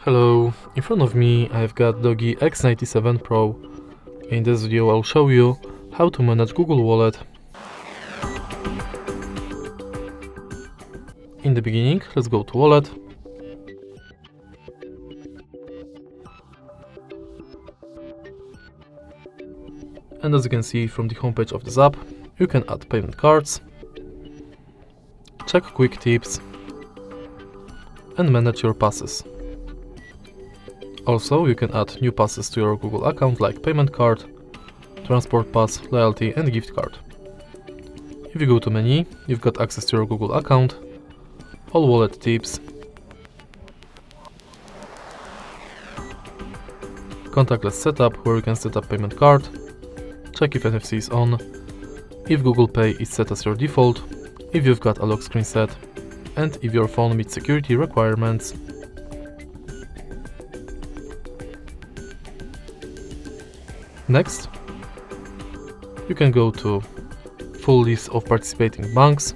Hello, in front of me I've got DOOGEE X97 Pro. In this video I'll show you how to manage Google Wallet. In the beginning, let's go to Wallet. And as you can see from the homepage of this app, you can add payment cards, check quick tips, and manage your passes. Also, you can add new passes to your Google account like payment card, transport pass, loyalty and gift card. If you go to menu, you've got access to your Google account, all wallet tips, contactless setup where you can set up payment card, check if NFC is on, if Google Pay is set as your default, if you've got a lock screen set, and if your phone meets security requirements. Next, you can go to full list of participating banks,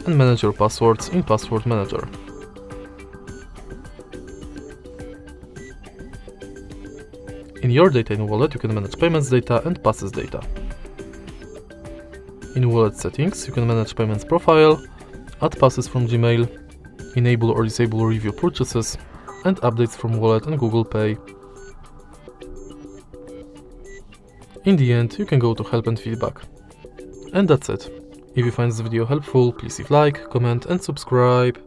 and manage your passwords in Password Manager. In your data in wallet, you can manage payments data and passes data. In wallet settings, you can manage payments profile, add passes from Gmail, enable or disable review purchases, and updates from wallet and Google Pay. In the end, you can go to help and feedback. And that's it. If you find this video helpful, please leave like, comment and subscribe.